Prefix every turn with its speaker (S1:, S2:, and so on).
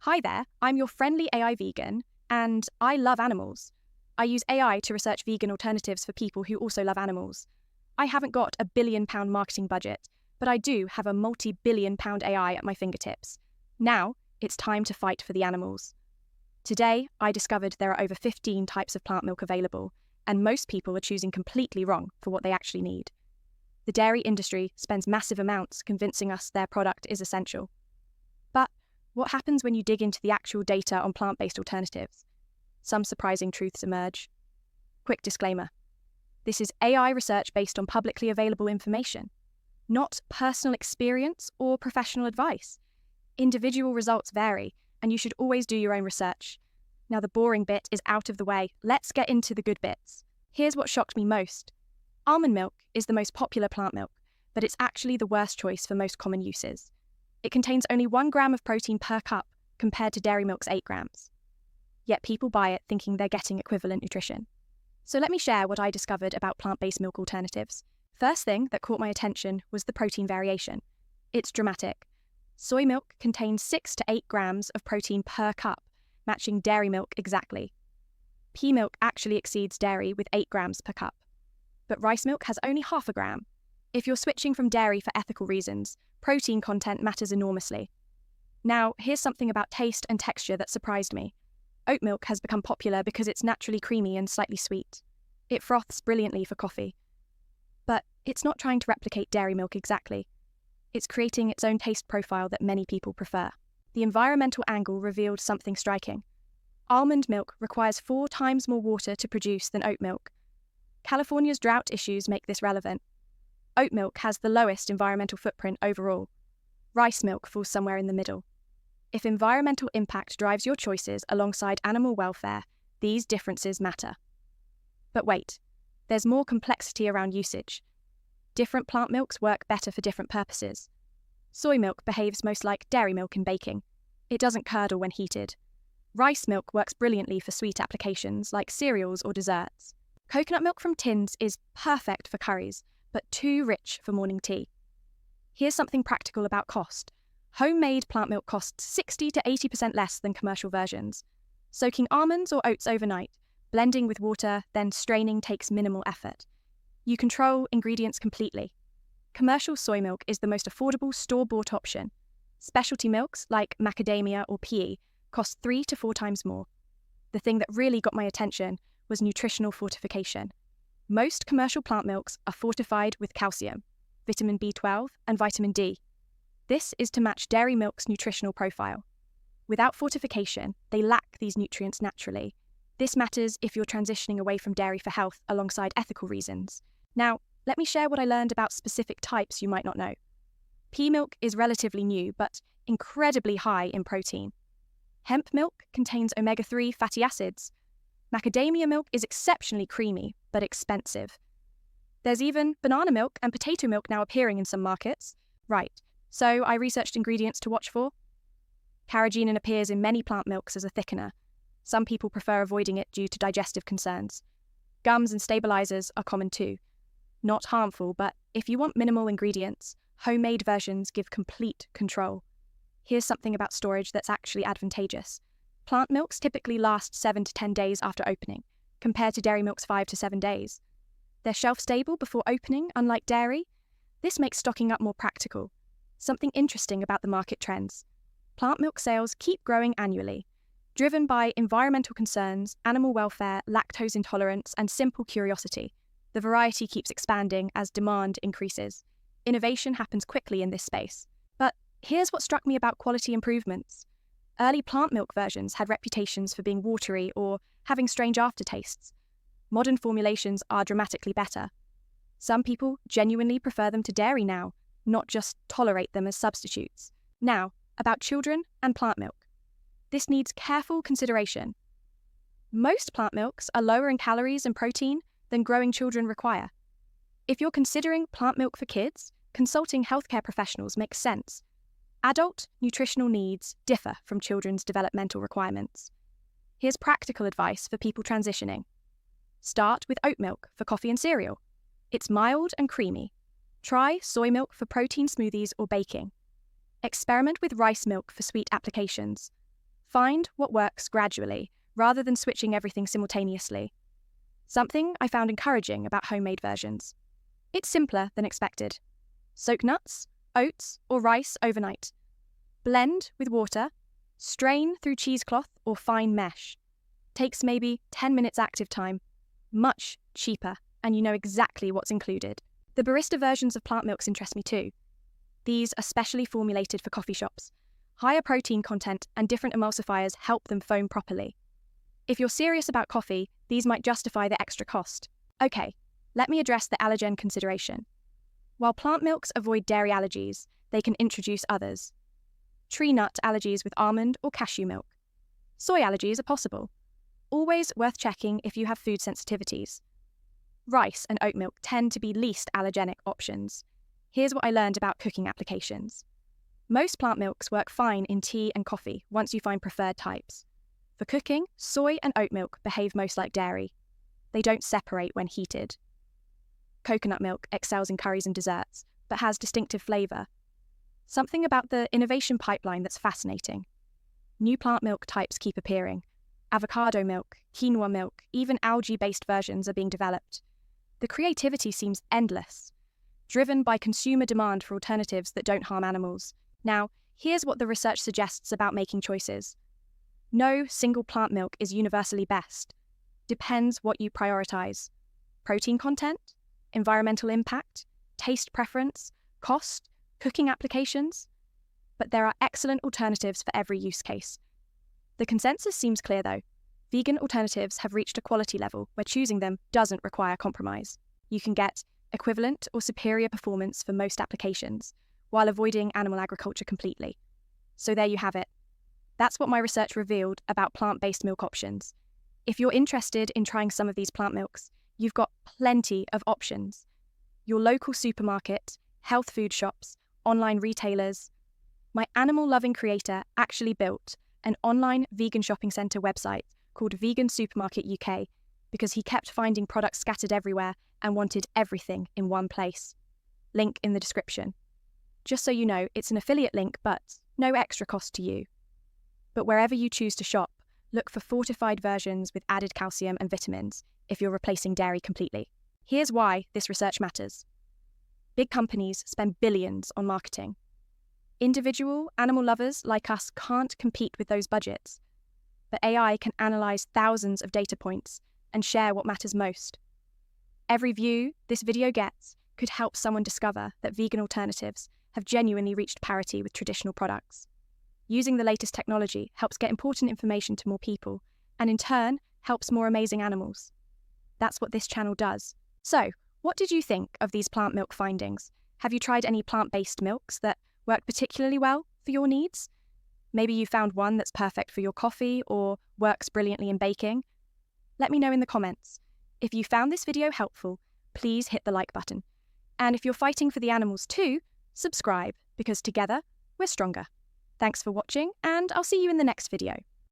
S1: Hi there, I'm your friendly AI vegan, and I love animals. I use AI to research vegan alternatives for people who also love animals. I haven't got a £1 billion marketing budget, but I do have a multi-billion pound AI at my fingertips. Now, it's time to fight for the animals. Today, I discovered there are over 15 types of plant milk available, and most people are choosing completely wrong for what they actually need. The dairy industry spends massive amounts convincing us their product is essential. But what happens when you dig into the actual data on plant-based alternatives? Some surprising truths emerge. Quick disclaimer. This is AI research based on publicly available information, not personal experience or professional advice. Individual results vary, and you should always do your own research. Now the boring bit is out of the way. Let's get into the good bits. Here's what shocked me most. Almond milk is the most popular plant milk, but it's actually the worst choice for most common uses. It contains only 1 gram of protein per cup compared to dairy milk's 8 grams. Yet people buy it thinking they're getting equivalent nutrition. So let me share what I discovered about plant-based milk alternatives. First thing that caught my attention was the protein variation. It's dramatic. Soy milk contains 6 to 8 grams of protein per cup, matching dairy milk exactly. Pea milk actually exceeds dairy with 8 grams per cup. But rice milk has only half a gram. If you're switching from dairy for ethical reasons, protein content matters enormously. Now, here's something about taste and texture that surprised me. Oat milk has become popular because it's naturally creamy and slightly sweet. It froths brilliantly for coffee. But it's not trying to replicate dairy milk exactly. It's creating its own taste profile that many people prefer. The environmental angle revealed something striking. Almond milk requires 4 times more water to produce than oat milk. California's drought issues make this relevant. Oat milk has the lowest environmental footprint overall. Rice milk falls somewhere in the middle. If environmental impact drives your choices alongside animal welfare, these differences matter. But wait, there's more complexity around usage. Different plant milks work better for different purposes. Soy milk behaves most like dairy milk in baking. It doesn't curdle when heated. Rice milk works brilliantly for sweet applications like cereals or desserts. Coconut milk from tins is perfect for curries, but too rich for morning tea. Here's something practical about cost. Homemade plant milk costs 60 to 80% less than commercial versions. Soaking almonds or oats overnight, blending with water, then straining takes minimal effort. You control ingredients completely. Commercial soy milk is the most affordable store-bought option. Specialty milks, like macadamia or pea, cost 3 to 4 times more. The thing that really got my attention was nutritional fortification. Most commercial plant milks are fortified with calcium, vitamin B12, and vitamin D. This is to match dairy milk's nutritional profile. Without fortification, they lack these nutrients naturally. This matters if you're transitioning away from dairy for health alongside ethical reasons. Now, let me share what I learned about specific types you might not know. Pea milk is relatively new, but incredibly high in protein. Hemp milk contains omega-3 fatty acids. Macadamia milk is exceptionally creamy, but expensive. There's even banana milk and potato milk now appearing in some markets. Right, so I researched ingredients to watch for. Carrageenan appears in many plant milks as a thickener. Some people prefer avoiding it due to digestive concerns. Gums and stabilizers are common too. Not harmful, but if you want minimal ingredients, homemade versions give complete control. Here's something about storage that's actually advantageous. Plant milks typically last 7 to 10 days after opening, compared to dairy milk's 5 to 7 days. They're shelf-stable before opening, unlike dairy. This makes stocking up more practical. Something interesting about the market trends. Plant milk sales keep growing annually, driven by environmental concerns, animal welfare, lactose intolerance, and simple curiosity. The variety keeps expanding as demand increases. Innovation happens quickly in this space. But here's what struck me about quality improvements. Early plant milk versions had reputations for being watery or having strange aftertastes. Modern formulations are dramatically better. Some people genuinely prefer them to dairy now, not just tolerate them as substitutes. Now, about children and plant milk. This needs careful consideration. Most plant milks are lower in calories and protein than growing children require. If you're considering plant milk for kids, consulting healthcare professionals makes sense. Adult nutritional needs differ from children's developmental requirements. Here's practical advice for people transitioning. Start with oat milk for coffee and cereal. It's mild and creamy. Try soy milk for protein smoothies or baking. Experiment with rice milk for sweet applications. Find what works gradually, rather than switching everything simultaneously. Something I found encouraging about homemade versions. It's simpler than expected. Soak nuts, oats, or rice overnight. Blend with water. Strain through cheesecloth or fine mesh. Takes maybe 10 minutes active time. Much cheaper, and you know exactly what's included. The barista versions of plant milks interest me too. These are specially formulated for coffee shops. Higher protein content and different emulsifiers help them foam properly. If you're serious about coffee, these might justify the extra cost. Okay, let me address the allergen consideration. While plant milks avoid dairy allergies, they can introduce others. Tree nut allergies with almond or cashew milk. Soy allergies are possible. Always worth checking if you have food sensitivities. Rice and oat milk tend to be least allergenic options. Here's what I learned about cooking applications. Most plant milks work fine in tea and coffee once you find preferred types. For cooking, soy and oat milk behave most like dairy. They don't separate when heated. Coconut milk excels in curries and desserts, but has distinctive flavour. Something about the innovation pipeline that's fascinating. New plant milk types keep appearing. Avocado milk, quinoa milk, even algae-based versions are being developed. The creativity seems endless, driven by consumer demand for alternatives that don't harm animals. Now, here's what the research suggests about making choices. No single plant milk is universally best. Depends what you prioritise. Protein content, environmental impact, taste preference, cost, cooking applications. But there are excellent alternatives for every use case. The consensus seems clear though. Vegan alternatives have reached a quality level where choosing them doesn't require compromise. You can get equivalent or superior performance for most applications, while avoiding animal agriculture completely. So there you have it. That's what my research revealed about plant-based milk options. If you're interested in trying some of these plant milks, you've got plenty of options. Your local supermarket, health food shops, online retailers. My animal-loving creator actually built an online vegan shopping centre website called Vegan Supermarket UK because he kept finding products scattered everywhere and wanted everything in one place. Link in the description. Just so you know, it's an affiliate link, but no extra cost to you. But wherever you choose to shop, look for fortified versions with added calcium and vitamins if you're replacing dairy completely. Here's why this research matters. Big companies spend billions on marketing. Individual animal lovers like us can't compete with those budgets, but AI can analyse thousands of data points and share what matters most. Every view this video gets could help someone discover that vegan alternatives have genuinely reached parity with traditional products. Using the latest technology helps get important information to more people, and in turn, helps more amazing animals. That's what this channel does. So, what did you think of these plant milk findings? Have you tried any plant-based milks that worked particularly well for your needs? Maybe you found one that's perfect for your coffee or works brilliantly in baking. Let me know in the comments. If you found this video helpful, please hit the like button. And if you're fighting for the animals too, subscribe, because together, we're stronger. Thanks for watching, and I'll see you in the next video.